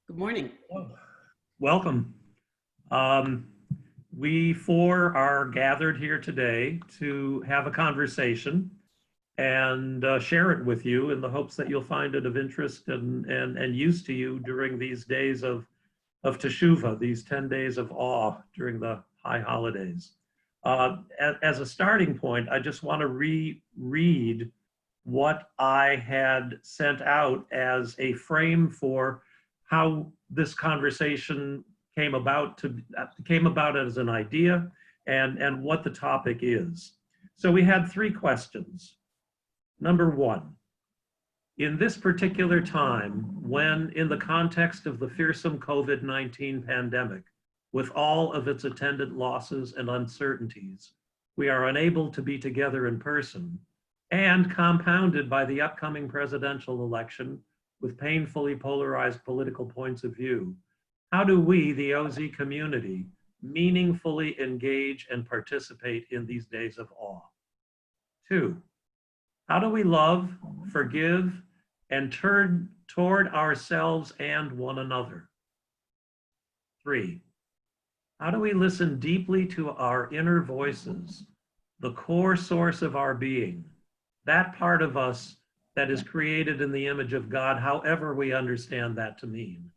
Good morning. Welcome. Um, we four are gathered here today to have a conversation and share it with you in the hopes that you'll find it of interest and use to you during these days of Teshuvah, these 10 days of awe during the high holidays. As a starting point, I just want to reread what I had sent out as a frame for how this conversation came about as an idea and what the topic is. So we had three questions. Number one, in this particular time, when in the context of the fearsome COVID-19 pandemic, with all of its attendant losses and uncertainties, we are unable to be together in person, and compounded by the upcoming presidential election with painfully polarized political points of view, how do we, the OZ community, meaningfully engage and participate in these days of awe? Two, how do we love, forgive, and turn toward ourselves and one another? Three, how do we listen deeply to our inner voices, the core source of our being, that part of us that is created in the image of God, however we understand that to mean,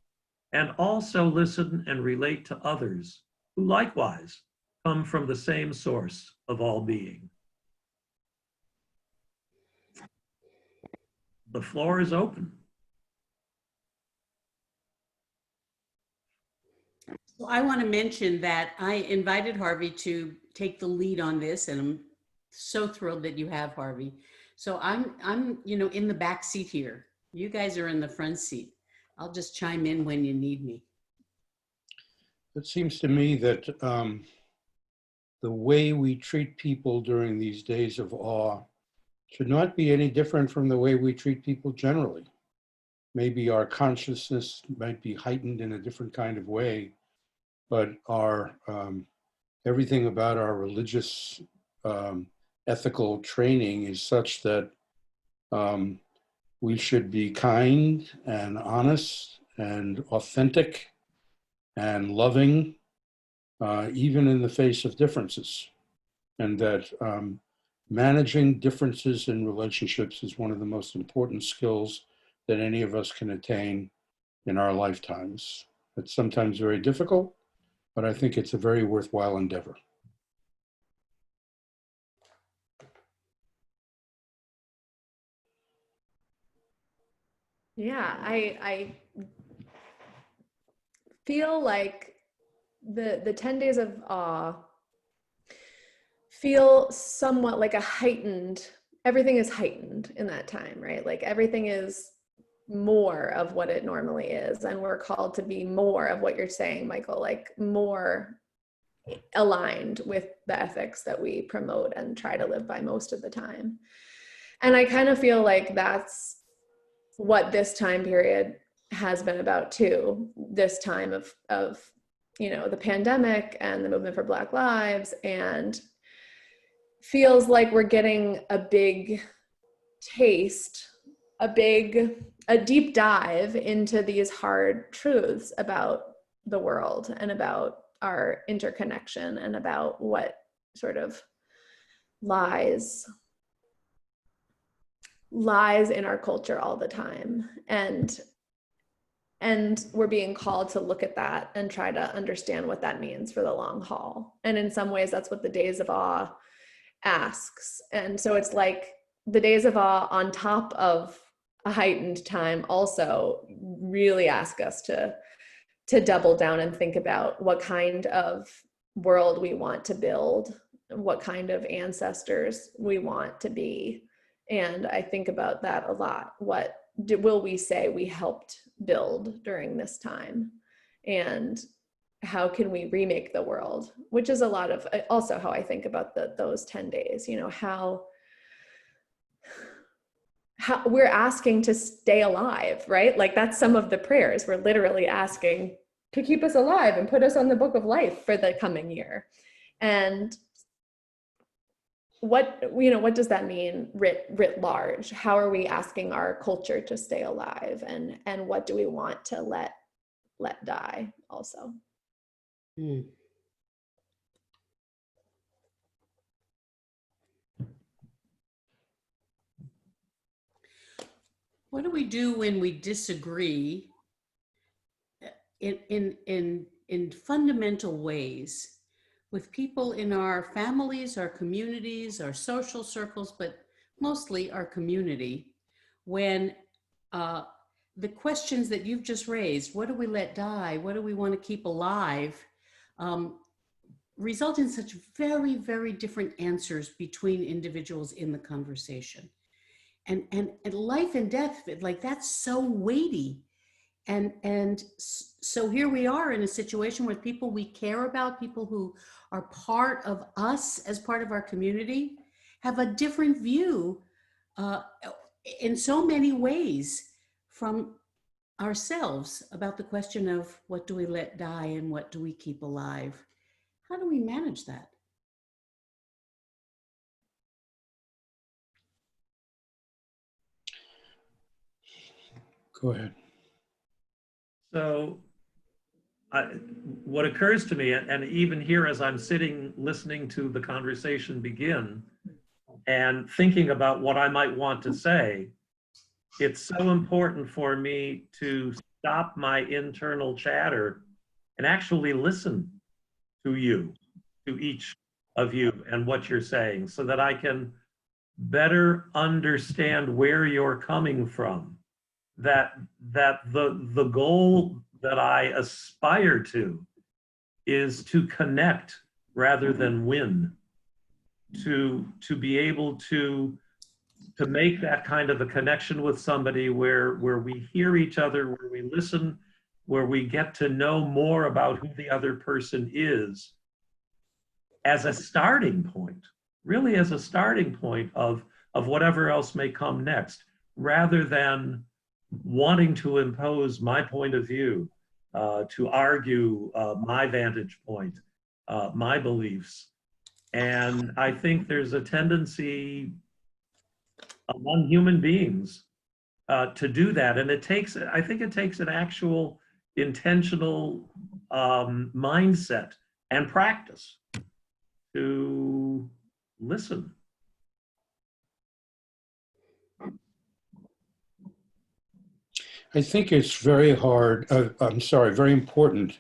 and also listen and relate to others who likewise come from the same source of all being? The floor is open. So I want to mention that I invited Harvey to take the lead on this, and I'm so thrilled that you have, Harvey. So I'm in the back seat here. You guys are in the front seat. I'll just chime in when you need me. It seems to me that the way we treat people during these days of awe should not be any different from the way we treat people generally. Maybe our consciousness might be heightened in a different kind of way, but our everything about our religious ethical training is such that we should be kind and honest and authentic and loving, even in the face of differences. And that managing differences in relationships is one of the most important skills that any of us can attain in our lifetimes. It's sometimes very difficult, but I think it's a very worthwhile endeavor. Yeah, I feel like the 10 days of awe feel somewhat like everything is heightened in that time, right? Like everything is more of what it normally is. And we're called to be more of what you're saying, Michael, like more aligned with the ethics that we promote and try to live by most of the time. And I kind of feel like that's what this time period has been about too. This time of the pandemic and the movement for Black Lives, and feels like we're getting a big taste, a deep dive into these hard truths about the world and about our interconnection and about what sort of lies in our culture all the time. And we're being called to look at that and try to understand what that means for the long haul. And in some ways, that's what the Days of Awe asks. And so it's like the Days of Awe on top of a heightened time also really ask us to double down and think about what kind of world we want to build, what kind of ancestors we want to be. And I think about that a lot. What will we say we helped build during this time? And how can we remake the world? Which is a lot of also how I think about those 10 days, how we're asking to stay alive, right? Like that's some of the prayers. We're literally asking to keep us alive and put us on the book of life for the coming year. And what does that mean writ large? How are we asking our culture to stay alive? And what do we want to let let die also. Hmm. What do we do when we disagree in fundamental ways with people in our families, our communities, our social circles, but mostly our community, when the questions that you've just raised, what do we let die? What do we want to keep alive? Result in such very, very different answers between individuals in the conversation. And life and death, like that's so weighty. And so here we are in a situation with people we care about, people who are part of us as part of our community, have a different view in so many ways from ourselves about the question of what do we let die and what do we keep alive. How do we manage that? Go ahead. So what occurs to me, and even here as I'm sitting listening to the conversation begin and thinking about what I might want to say, it's so important for me to stop my internal chatter and actually listen to you, to each of you and what you're saying, so that I can better understand where you're coming from. That the goal that I aspire to is to connect rather than win, to be able to make that kind of a connection with somebody where we hear each other, where we listen, where we get to know more about who the other person is, as a starting point, really as a starting point of whatever else may come next, rather than wanting to impose my point of view, to argue my vantage point, my beliefs. And I think there's a tendency among human beings to do that. And I think it takes an actual intentional mindset and practice to listen. I think it's very very important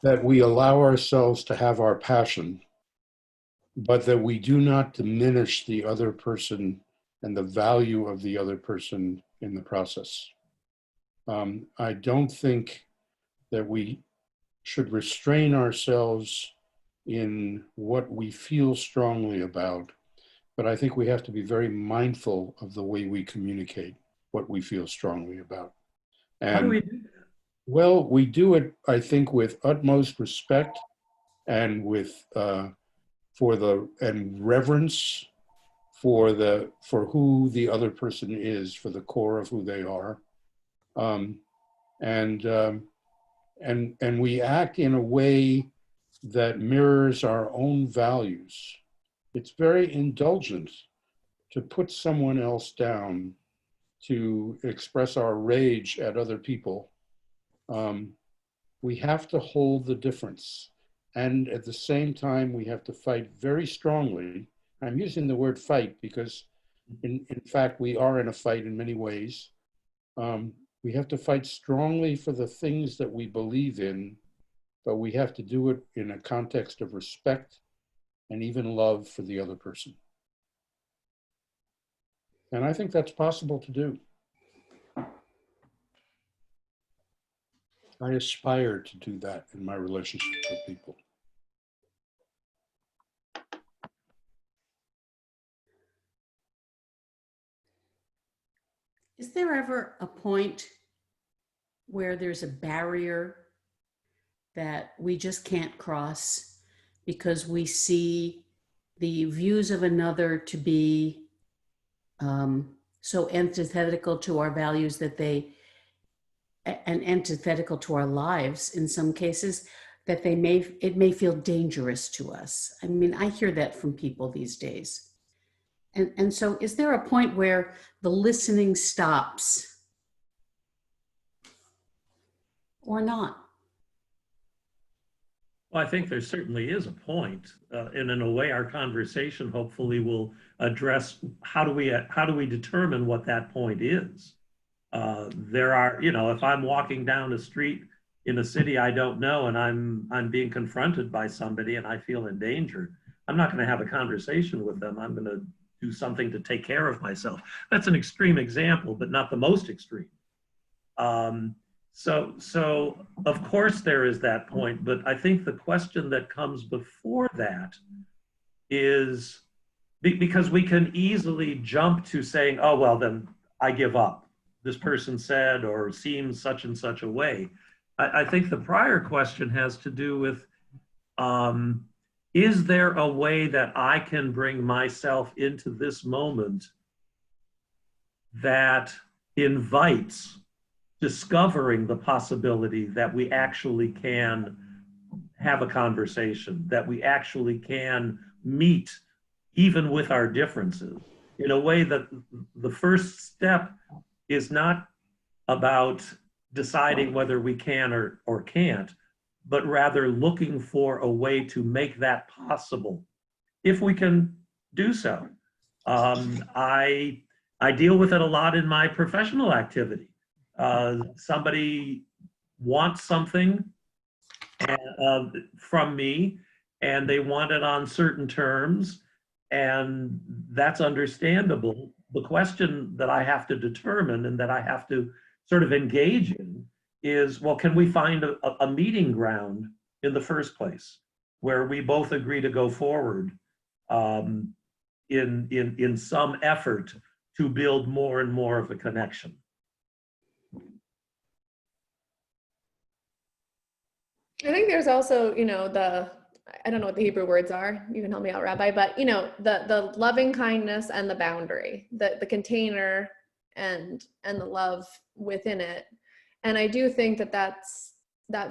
that we allow ourselves to have our passion, but that we do not diminish the other person and the value of the other person in the process. I don't think that we should restrain ourselves in what we feel strongly about, but I think we have to be very mindful of the way we communicate what we feel strongly about. And How do we do that? well, we do it, I think, with utmost respect and with and reverence for who the other person is, for the core of who they are, and we act in a way that mirrors our own values. It's very indulgent to put someone else down, to express our rage at other people. We have to hold the difference. And at the same time, we have to fight very strongly. I'm using the word fight because in fact, we are in a fight in many ways. We have to fight strongly for the things that we believe in, but we have to do it in a context of respect and even love for the other person. And I think that's possible to do. I aspire to do that in my relationships with people. Is there ever a point where there's a barrier that we just can't cross because we see the views of another to be so antithetical to our values and antithetical to our lives in some cases, that it may feel dangerous to us? I mean, I hear that from people these days. And so is there a point where the listening stops? or not? Well, I think there certainly is a point, and in a way, our conversation hopefully will address how do we determine what that point is. There are, if I'm walking down a street in a city I don't know and I'm being confronted by somebody and I feel in danger, I'm not going to have a conversation with them. I'm going to do something to take care of myself. That's an extreme example, but not the most extreme. So of course there is that point, but I think the question that comes before that is because we can easily jump to saying, oh, well, then I give up. This person said or seems such and such a way. I think the prior question has to do with, is there a way that I can bring myself into this moment that invites discovering the possibility that we actually can have a conversation, that we actually can meet even with our differences, in a way that the first step is not about deciding whether we can or can't, but rather looking for a way to make that possible, if we can do so. I deal with it a lot in my professional activity. Somebody wants something from me, and they want it on certain terms, and that's understandable. The question that I have to determine and that I have to sort of engage in is, well, can we find a meeting ground in the first place where we both agree to go forward in some effort to build more and more of a connection? I think there's also, I don't know what the Hebrew words are. You can help me out, Rabbi, but the loving kindness and the boundary, the container and the love within it. And I do think that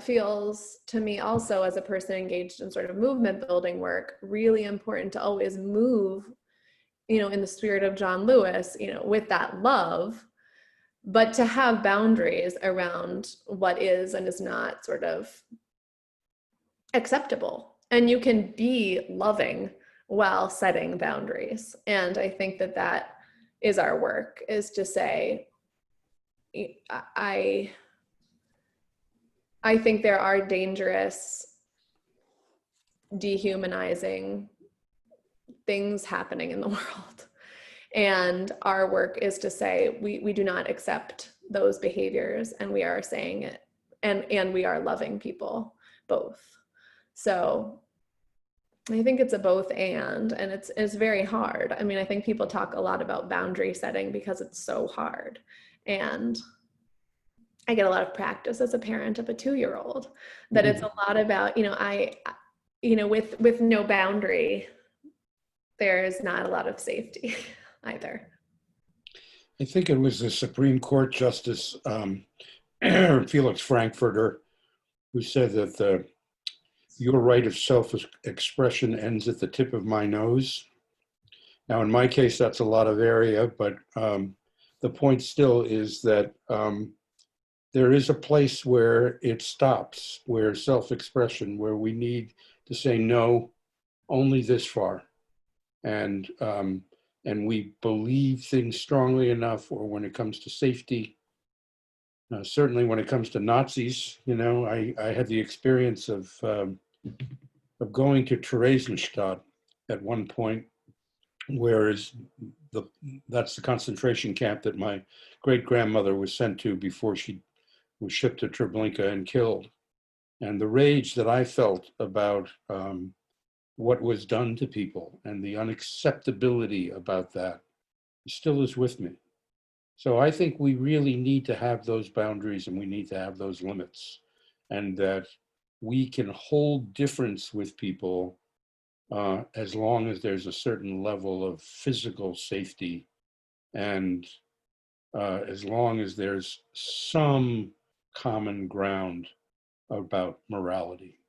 feels to me also, as a person engaged in sort of movement building work, really important to always move, in the spirit of John Lewis, with that love, but to have boundaries around what is and is not sort of acceptable. And you can be loving while setting boundaries. And I think that is our work, is to say, I think there are dangerous, dehumanizing things happening in the world. And our work is to say, we do not accept those behaviors, and we are saying it, and we are loving people, both. So I think it's a both and it's very hard. I mean, I think people talk a lot about boundary setting because it's so hard. And I get a lot of practice as a parent of a 2-year-old that it's a lot about, with no boundary, there's not a lot of safety either. I think it was the Supreme Court Justice Felix Frankfurter who said that your right of self-expression ends at the tip of my nose. Now, in my case, that's a lot of area, but the point still is that there is a place where it stops, where self-expression, where we need to say no, only this far. And we believe things strongly enough, or when it comes to safety, certainly when it comes to Nazis, I had the experience of going to Theresienstadt at one point, whereas that's the concentration camp that my great-grandmother was sent to before she was shipped to Treblinka and killed. And the rage that I felt about what was done to people and the unacceptability about that still is with me. So I think we really need to have those boundaries, and we need to have those limits, and that we can hold difference with people as long as there's a certain level of physical safety, and as long as there's some common ground about morality.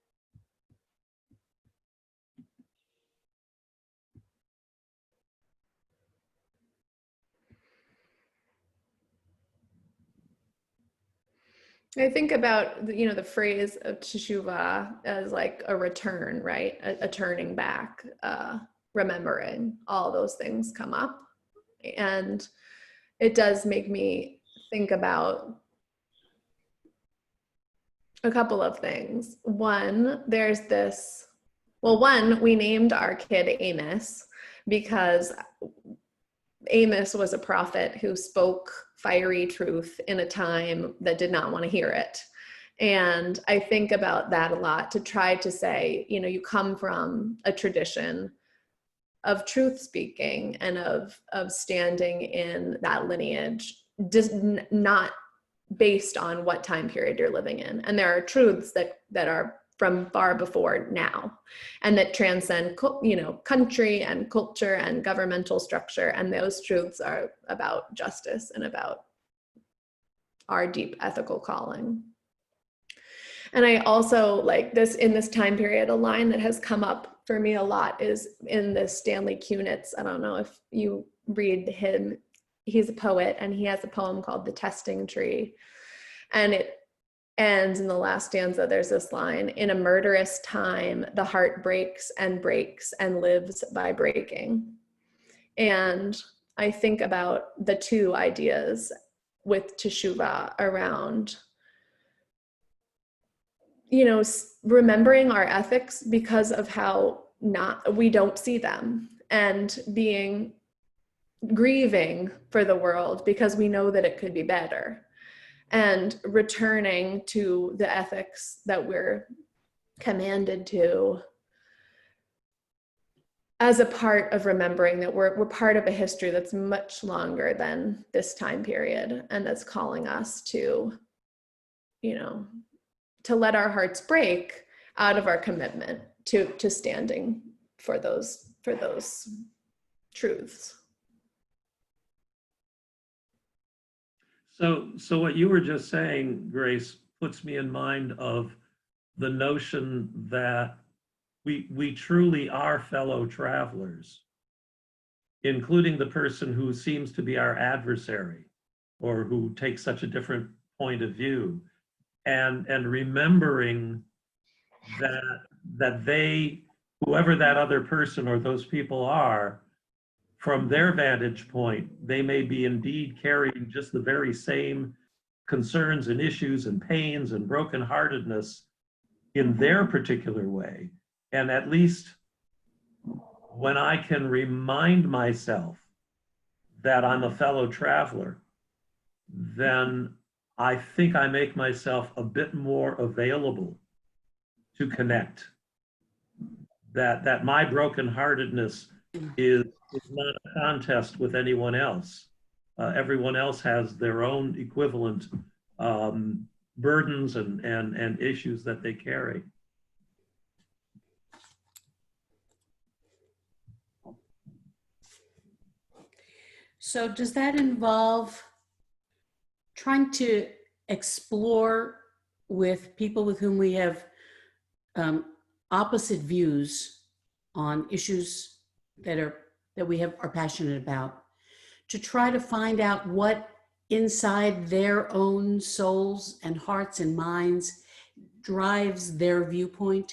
I think about the phrase of teshuvah as like a return, right? A turning back, remembering. All those things come up, and it does make me think about a couple of things. One, we named our kid Amos because Amos was a prophet who spoke fiery truth in a time that did not want to hear it. And I think about that a lot, to try to say, you come from a tradition of truth speaking and of standing in that lineage, just not based on what time period you're living in. And there are truths that are from far before now, and that transcend, country and culture and governmental structure. And those truths are about justice and about our deep ethical calling. And I also like this, in this time period, a line that has come up for me a lot is in the Stanley Kunitz. I don't know if you read him. He's a poet, and he has a poem called The Testing Tree. And it ends in the last stanza, there's this line: in a murderous time, the heart breaks and lives by breaking. And I think about the two ideas with teshuvah around, remembering our ethics because of how we don't see them, and grieving for the world because we know that it could be better, and returning to the ethics that we're commanded to as a part of remembering that we're part of a history that's much longer than this time period, and that's calling us to, to let our hearts break out of our commitment to standing for those truths. So what you were just saying, Grace, puts me in mind of the notion that we truly are fellow travelers, including the person who seems to be our adversary or who takes such a different point of view, and remembering that they, whoever that other person or those people are, from their vantage point, they may be indeed carrying just the very same concerns and issues and pains and brokenheartedness in their particular way. And at least when I can remind myself that I'm a fellow traveler, then I think I make myself a bit more available to connect. That my brokenheartedness is not a contest with anyone else. Everyone else has their own equivalent burdens and issues that they carry. So does that involve trying to explore with people with whom we have opposite views on issues that we are passionate about, to try to find out what inside their own souls and hearts and minds drives their viewpoint?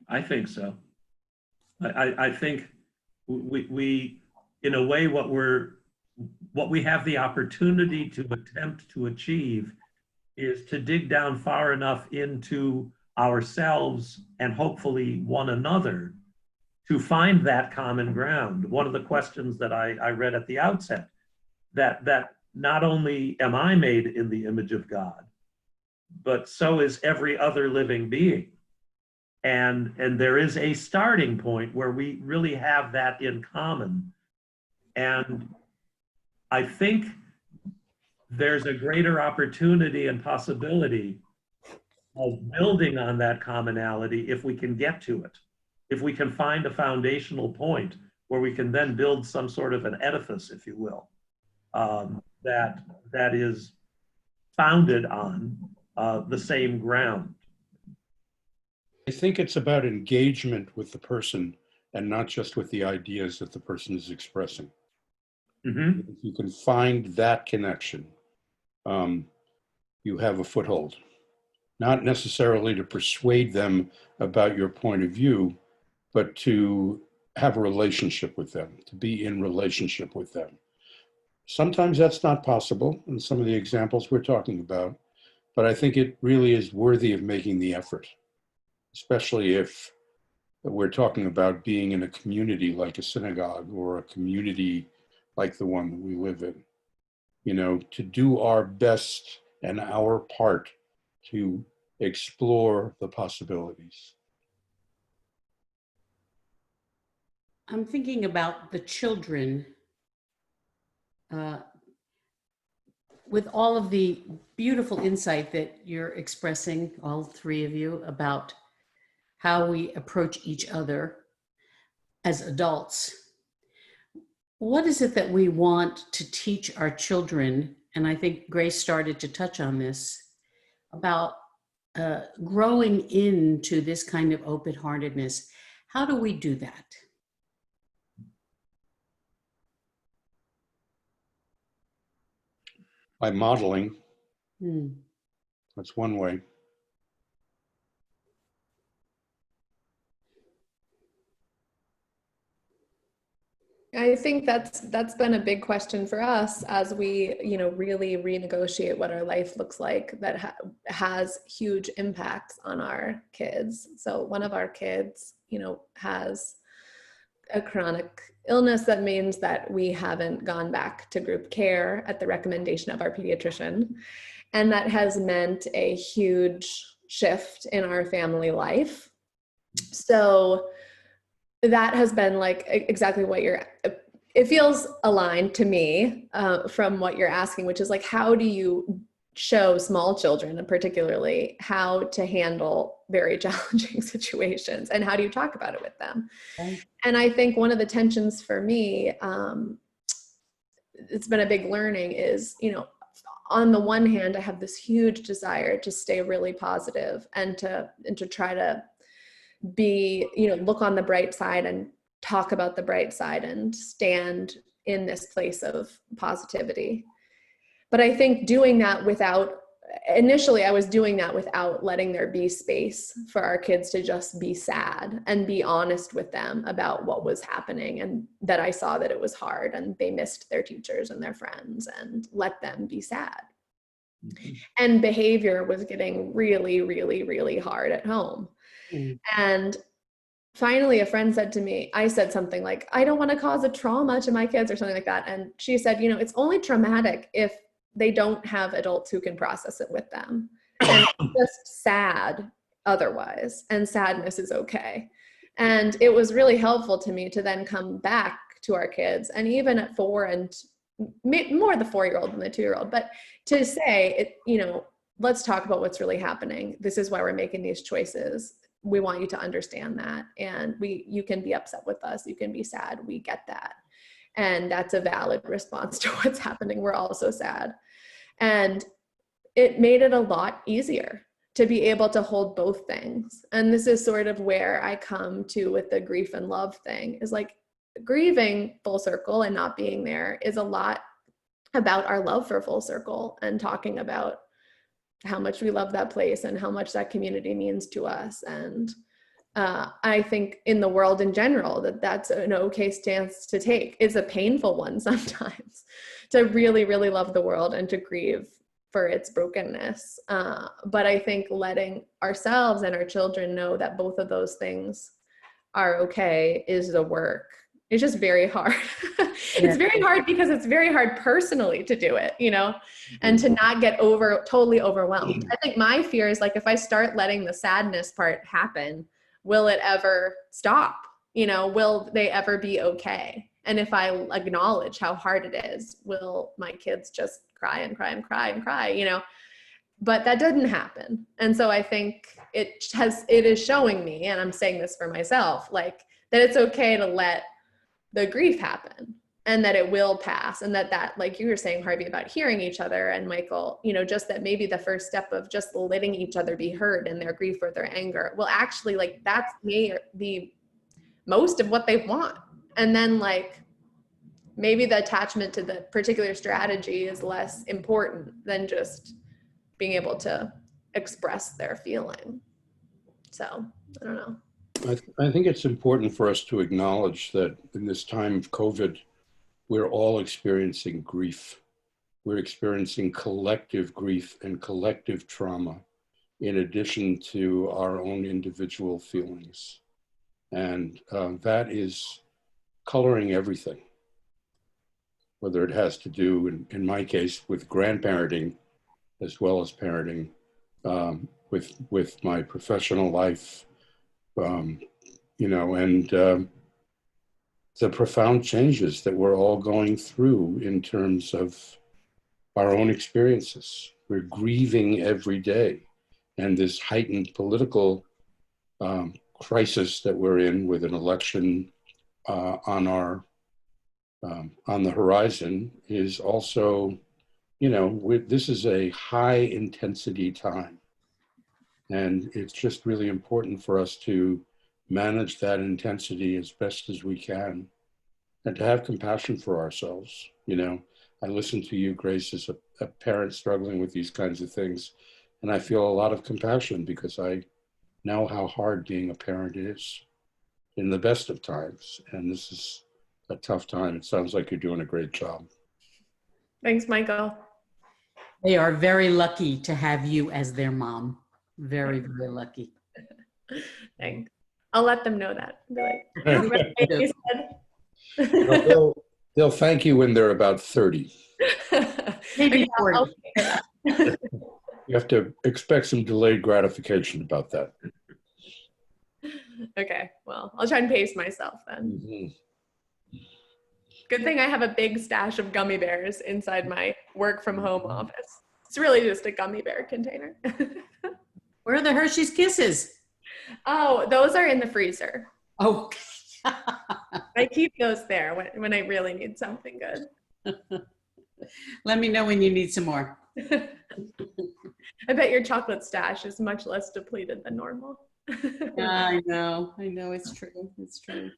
I think so. I think we in a way, what we have the opportunity to attempt to achieve is to dig down far enough into ourselves and hopefully one another to find that common ground. One of the questions that I read at the outset, that not only am I made in the image of God, but so is every other living being. And there is a starting point where we really have that in common. And I think there's a greater opportunity and possibility of building on that commonality if we can get to it, if we can find a foundational point where we can then build some sort of an edifice, if you will, that is founded on the same ground. I think it's about engagement with the person and not just with the ideas that the person is expressing. Mm-hmm. If you can find that connection, you have a foothold. Not necessarily to persuade them about your point of view, but to have a relationship with them, to be in relationship with them. Sometimes that's not possible in some of the examples we're talking about, but I think it really is worthy of making the effort, especially if we're talking about being in a community like a synagogue or a community like the one that we live in. You know, to do our best and our part to explore the possibilities. I'm thinking about the children with all of the beautiful insight that you're expressing, all three of you, about how we approach each other as adults. What is it that we want to teach our children? And I think Grace started to touch on this, about growing into this kind of open-heartedness. How do we do that? By modeling, Hmm. that's one way. I think that's been a big question for us as we, really renegotiate what our life looks like, that has huge impacts on our kids. So one of our kids, has a chronic illness that means that we haven't gone back to group care at the recommendation of our pediatrician. And that has meant a huge shift in our family life. So that has been like exactly what it feels aligned to me from what you're asking, which is like, how do you show small children, and particularly how to handle very challenging situations, and how do you talk about it with them? Okay. And I think one of the tensions for me, it's been a big learning, is, on the one hand, I have this huge desire to stay really positive and to try to be, look on the bright side and talk about the bright side and stand in this place of positivity. But I think initially I was doing that without letting there be space for our kids to just be sad and be honest with them about what was happening, and that I saw that it was hard and they missed their teachers and their friends, and let them be sad. Mm-hmm. And behavior was getting really, really, really hard at home. Mm. And finally, a friend said to me, I said something like, I don't want to cause a trauma to my kids or something like that. And she said, it's only traumatic if they don't have adults who can process it with them. And just sad otherwise. And sadness is okay. And it was really helpful to me to then come back to our kids. And even at 4, and more the 4-year-old than the 2-year-old, but to say, let's talk about what's really happening. This is why we're making these choices. We want you to understand that. And you can be upset with us. You can be sad. We get that. And that's a valid response to what's happening. We're all so sad. And it made it a lot easier to be able to hold both things. And this is sort of where I come to with the grief and love thing, is like, grieving Full Circle and not being there is a lot about our love for Full Circle, and talking about how much we love that place and how much that community means to us. And I think in the world in general, that's an okay stance to take. It's a painful one sometimes, to really, really love the world and to grieve for its brokenness. But I think letting ourselves and our children know that both of those things are okay is the work. It's just very hard. It's very hard because it's very hard personally to do it, and to not get totally overwhelmed. I think my fear is, like, if I start letting the sadness part happen, will it ever stop? Will they ever be okay? And if I acknowledge how hard it is, will my kids just cry and cry and cry and cry, But that didn't happen. And so I think it is showing me, and I'm saying this for myself, like, that it's okay to let the grief happen, and that it will pass. And that, like you were saying, Harvey, about hearing each other, and Michael, just that maybe the first step of just letting each other be heard in their grief or their anger will actually, like, that's the most of what they want. And then, like, maybe the attachment to the particular strategy is less important than just being able to express their feeling. So I don't know. I think it's important for us to acknowledge that in this time of COVID, we're all experiencing grief. We're experiencing collective grief and collective trauma in addition to our own individual feelings. And that is coloring everything, whether it has to do, in my case, with grandparenting, as well as parenting, with my professional life, you know, and the profound changes that we're all going through in terms of our own experiences. We're grieving every day. And this heightened political crisis that we're in with an election on the horizon is also, you know, this is a high intensity time. And it's just really important for us to manage that intensity as best as we can and to have compassion for ourselves. You know, I listen to you, Grace, as a parent struggling with these kinds of things. And I feel a lot of compassion because I know how hard being a parent is in the best of times. And this is a tough time. It sounds like you're doing a great job. Thanks, Michael. They are very lucky to have you as their mom. Very, very lucky. Thanks. I'll let them know that. Be like, "They Well, they'll thank you when they're about 30. said." Maybe I'll 40. figure it out. You have to expect some delayed gratification about that. Okay, well, I'll try and pace myself then. Mhm. Good thing I have a big stash of gummy bears inside my work from home office. It's really just a gummy bear container. Where are the Hershey's Kisses? Oh, those are in the freezer. Oh. I keep those there when I really need something good. Let me know when you need some more. I bet your chocolate stash is much less depleted than normal. I know, it's true, it's true.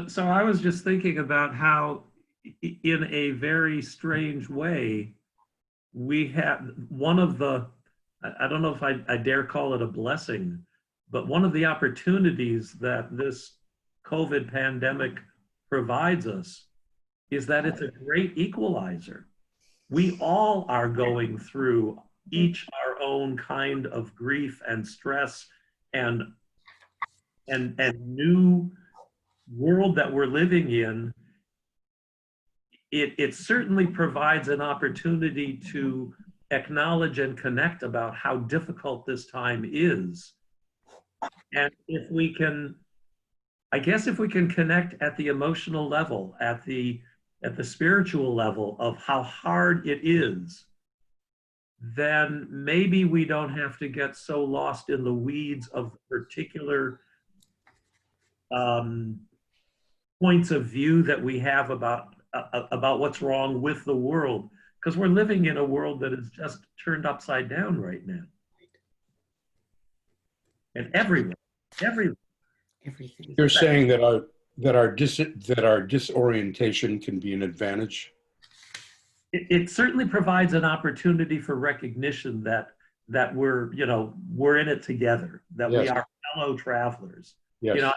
So I was just thinking about how, in a very strange way, we have one of the, I don't know if I dare call it a blessing, but one of the opportunities that this COVID pandemic provides us is that it's a great equalizer. We all are going through each our own kind of grief and stress and new world that we're living in. It certainly provides an opportunity to acknowledge and connect about how difficult this time is. And if we can, I guess if we can connect at the emotional level, at the spiritual level of how hard it is, then maybe we don't have to get so lost in the weeds of particular points of view that we have about what's wrong with the world, because we're living in a world that is just turned upside down right now. And everywhere. Everything. You're saying that our disorientation can be an advantage? It certainly provides an opportunity for recognition that we're in it together, that we Yes. are fellow travelers. Yes. You know,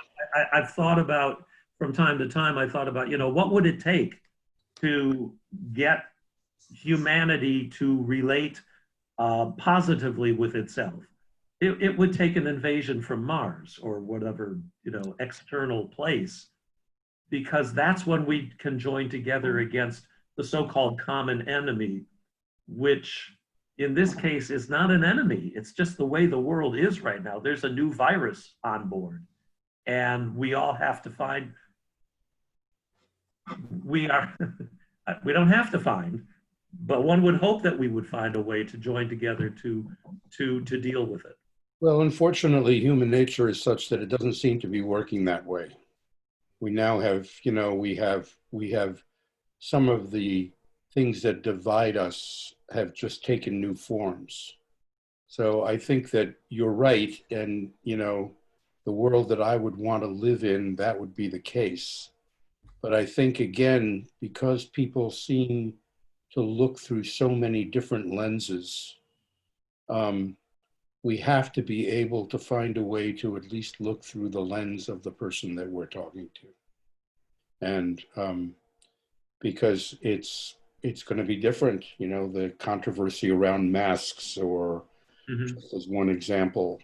I've thought about, from time to time, I thought about, what would it take to get humanity to relate positively with itself? It would take an invasion from Mars or whatever, external place, because that's when we can join together against the so-called common enemy, which in this case is not an enemy. It's just the way the world is right now. There's a new virus on board, and we all have to find, we don't have to find, but one would hope that we would find a way to join together to deal with it. Well, unfortunately, human nature is such that it doesn't seem to be working that way. We now have, we have some of the things that divide us have just taken new forms. So I think that you're right. And, the world that I would want to live in, that would be the case. But I think, again, because people seem to look through so many different lenses. We have to be able to find a way to at least look through the lens of the person that we're talking to. And because it's going to be different, you know, the controversy around masks, or just as one example,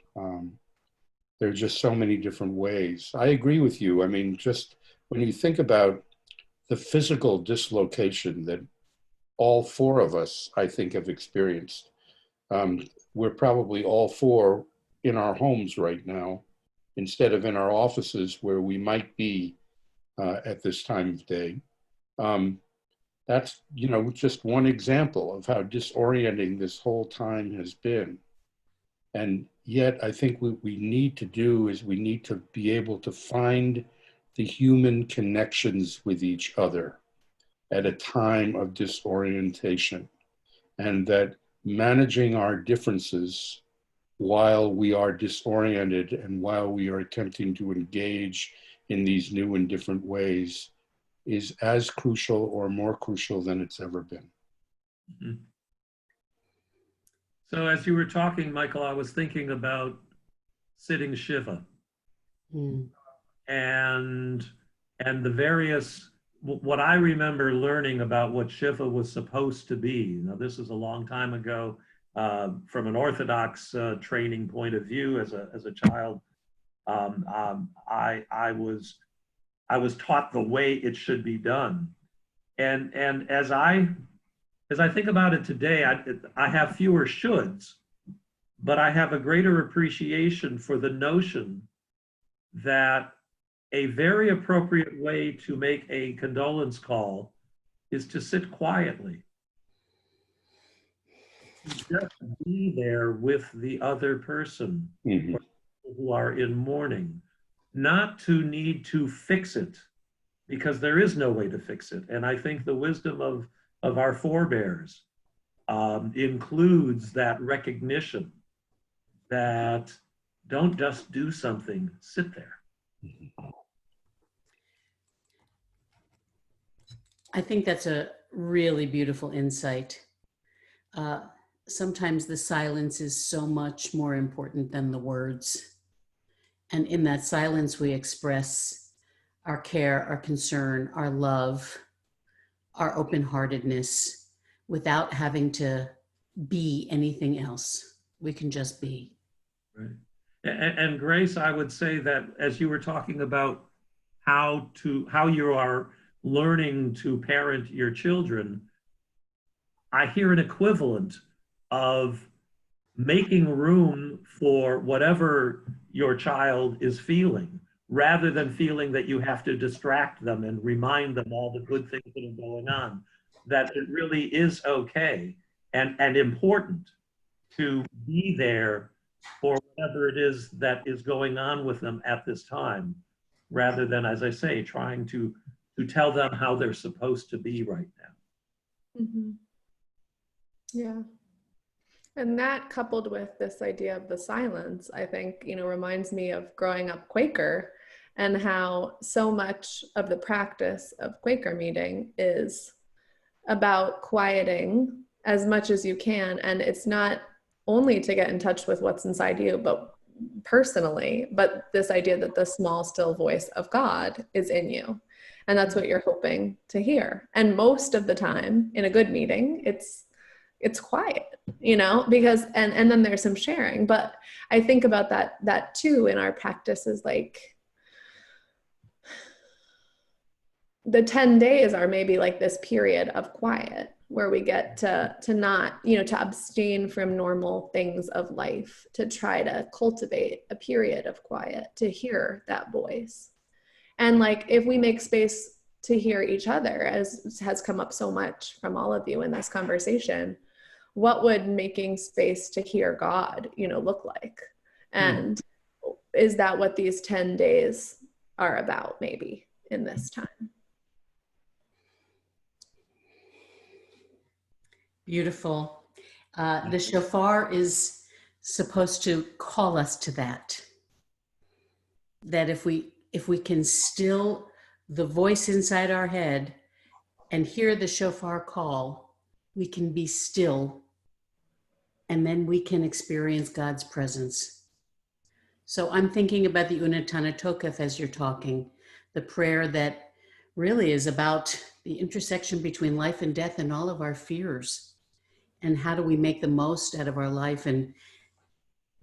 there are just so many different ways. I agree with you. I mean, just when you think about the physical dislocation that all four of us, I think, have experienced, we're probably all four in our homes right now, instead of in our offices where we might be at this time of day. That's, you know, just one example of how disorienting this whole time has been. And yet I think what we need to do is we need to be able to find the human connections with each other at a time of disorientation, and that managing our differences while we are disoriented and while we are attempting to engage in these new and different ways is as crucial or more crucial than it's ever been. Mm-hmm. So as you were talking, Michael, I was thinking about sitting Shiva and the various, what I remember learning about what Shiva was supposed to be. Now, this is a long time ago. From an Orthodox training point of view, as a child, I was taught the way it should be done, and as I think about it today, I have fewer shoulds, but I have a greater appreciation for the notion that a very appropriate way to make a condolence call is to sit quietly. Just be there with the other person who are in mourning, not to need to fix it, because there is no way to fix it. And I think the wisdom of our forebears includes that recognition that don't just do something, sit there. I think that's a really beautiful insight. Sometimes the silence is so much more important than the words. And in that silence, we express our care, our concern, our love, our open-heartedness without having to be anything else. We can just be. Right. And Grace, I would say that as you were talking about how you are learning to parent your children, I hear an equivalent of making room for whatever your child is feeling, rather than feeling that you have to distract them and remind them all the good things that are going on, that it really is okay and important to be there for whatever it is that is going on with them at this time, rather than, as I say, trying to tell them how they're supposed to be right now. Mm-hmm. Yeah. And that, coupled with this idea of the silence, I think, you know, reminds me of growing up Quaker, and how so much of the practice of Quaker meeting is about quieting as much as you can. And it's not only to get in touch with what's inside you, but personally, but this idea that the small, still voice of God is in you. And that's what you're hoping to hear. And most of the time in a good meeting, it's quiet, you know, because, and then there's some sharing. But I think about that too in our practices, like the 10 days are maybe like this period of quiet where we get to not, you know, to abstain from normal things of life, to try to cultivate a period of quiet, to hear that voice. And like, if we make space to hear each other, as has come up so much from all of you in this conversation, what would making space to hear God, you know, look like? And is that what these 10 days are about, maybe in this time? Beautiful. The shofar is supposed to call us to that. That if we can still the voice inside our head and hear the shofar call, we can be still, and then we can experience God's presence. So I'm thinking about the Unatana Tokef as you're talking, the prayer that really is about the intersection between life and death and all of our fears. And how do we make the most out of our life and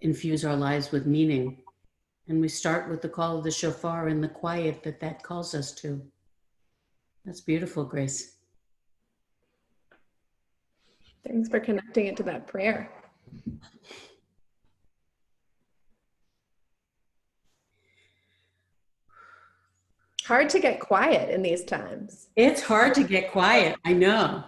infuse our lives with meaning? And we start with the call of the shofar and the quiet that calls us to. That's beautiful, Grace. Thanks for connecting it to that prayer. Hard to get quiet in these times. It's hard to get quiet, I know.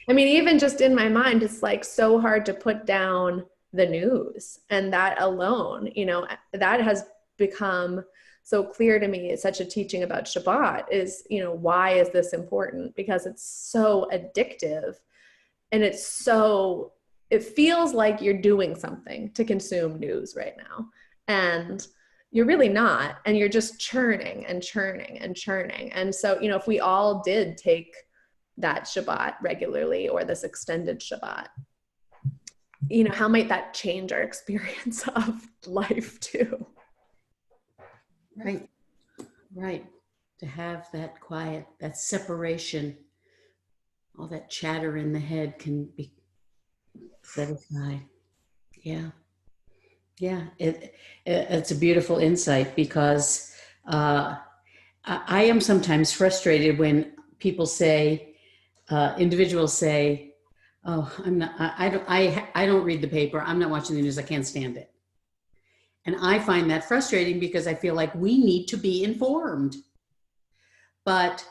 I mean, even just in my mind, it's like so hard to put down the news. And that alone, you know, that has become so clear to me. It's such a teaching about Shabbat is, you know, why is this important? Because it's so addictive and it's so, it feels like you're doing something to consume news right now. And you're really not. And you're just churning and churning and churning. And so, you know, if we all did take that Shabbat regularly or this extended Shabbat, you know, how might that change our experience of life too? Right, right. To have that quiet, that separation, all that chatter in the head can be set aside. Yeah. Yeah, it's a beautiful insight because I am sometimes frustrated when people say, individuals say, "Oh, I'm not. I don't read the paper. I'm not watching the news. I can't stand it." And I find that frustrating because I feel like we need to be informed, but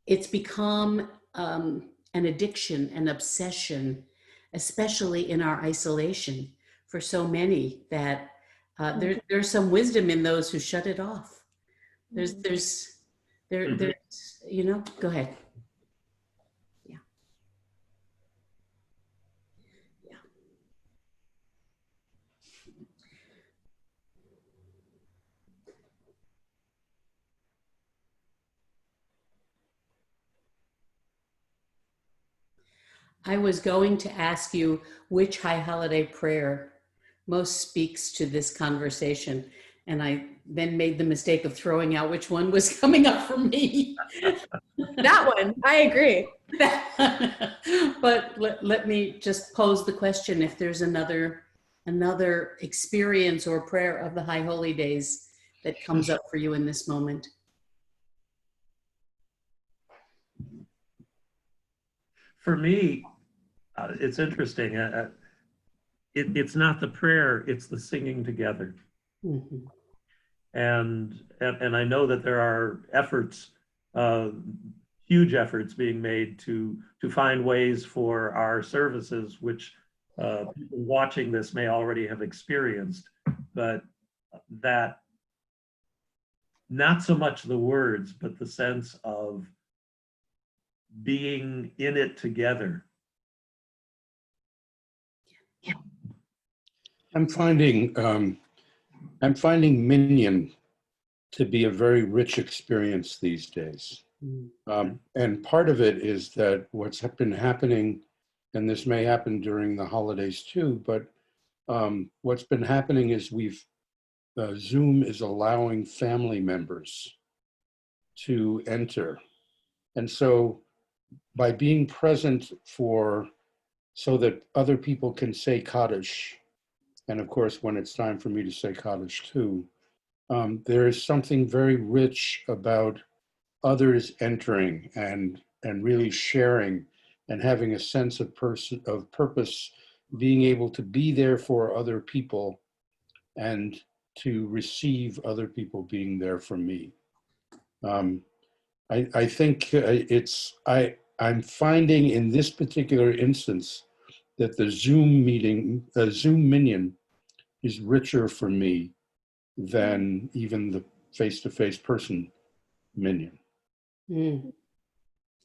it's become an addiction, an obsession, especially in our isolation for so many that there's some wisdom in those who shut it off. There's, you know, go ahead. Yeah. Yeah. I was going to ask you which high holiday prayer most speaks to this conversation. And I then made the mistake of throwing out which one was coming up for me. That one, I agree. But let me just pose the question, if there's another experience or prayer of the High Holy Days that comes up for you in this moment. For me, it's interesting. It's not the prayer, it's the singing together. Mm-hmm. And I know that there are efforts, huge efforts being made to find ways for our services, which people watching this may already have experienced, but that not so much the words, but the sense of being in it together. I'm finding Minyan to be a very rich experience these days. And part of it is that what's been happening, and this may happen during the holidays too, but what's been happening is Zoom is allowing family members to enter. And so by being present so that other people can say Kaddish, and of course, when it's time for me to say Kaddish too, there is something very rich about others entering and really sharing and having a sense of purpose, being able to be there for other people and to receive other people being there for me. I think I'm finding in this particular instance that the Zoom Minyan is richer for me than even the face-to-face person Minyan.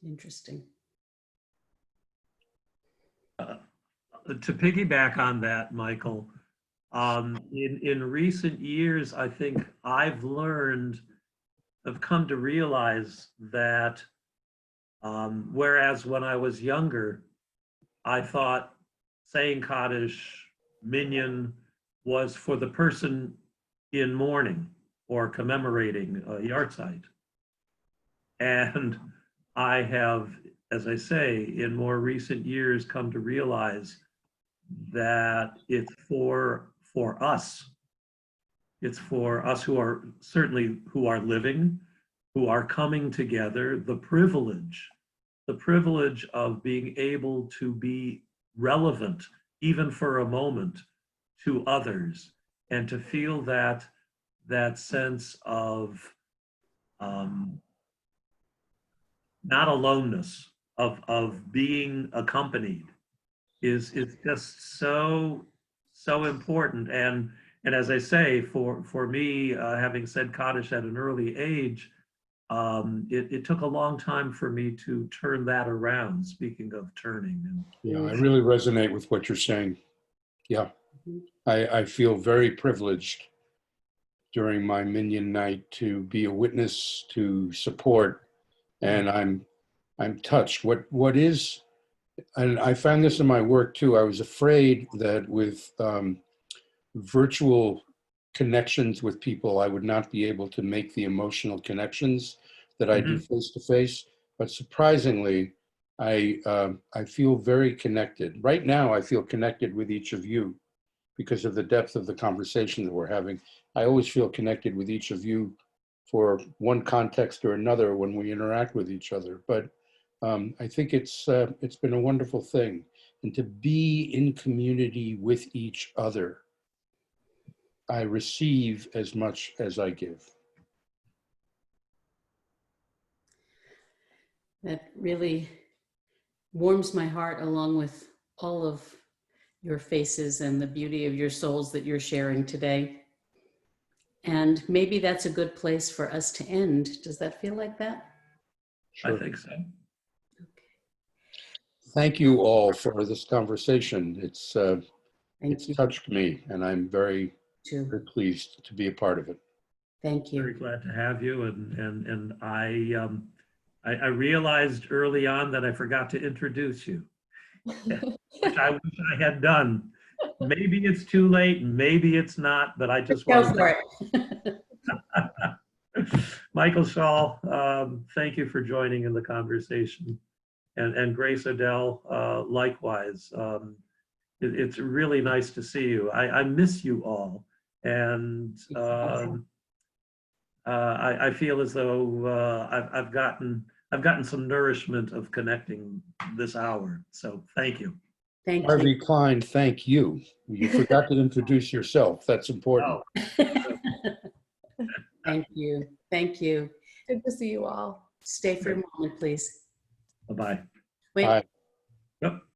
Interesting. To piggyback on that, Michael, in recent years, I think I've come to realize that whereas when I was younger, I thought saying Kaddish Minyan was for the person in mourning or commemorating a yahrzeit. And I have, as I say, in more recent years come to realize that it's for us. It's for us who are certainly who are living, who are coming together, the privilege of being able to be relevant, even for a moment, to others, and to feel that sense of not aloneness, of being accompanied is just so important. And as I say, for me, having said Kaddish at an early age, it took a long time for me to turn that around. Speaking of turning, Yeah, I really resonate with what you're saying. Yeah, I feel very privileged during my Minyan night to be a witness, to support, and I'm touched. What is, and I found this in my work too. I was afraid that with virtual connections with people, I would not be able to make the emotional connections that I do face to face. But surprisingly, I feel very connected. Right now, I feel connected with each of you because of the depth of the conversation that we're having. I always feel connected with each of you for one context or another when we interact with each other. But I think it's been a wonderful thing, and to be in community with each other. I receive as much as I give. That really warms my heart, along with all of your faces and the beauty of your souls that you're sharing today. And maybe that's a good place for us to end. Does that feel like that? I think so. Thank you all for this conversation. It's Thank you. touched me, and I'm very Too. pleased to be a part of it. Thank Very you. glad to have you, and I realized early on that I forgot to introduce you, which I wish I had done. Maybe it's too late, maybe it's not, but I just Go wanted for to. it. Michael Shaw, thank you for joining in the conversation, and Grace Odell, likewise. It's really nice to see you. I miss you all, and I feel as though I've gotten some nourishment of connecting this hour. So thank you. Thank you. Harvey Klein, thank you. You forgot to introduce yourself. That's important. Thank you. Thank you. Good to see you all. Stay for a moment, please. Bye-bye. Wait. Bye. Yep.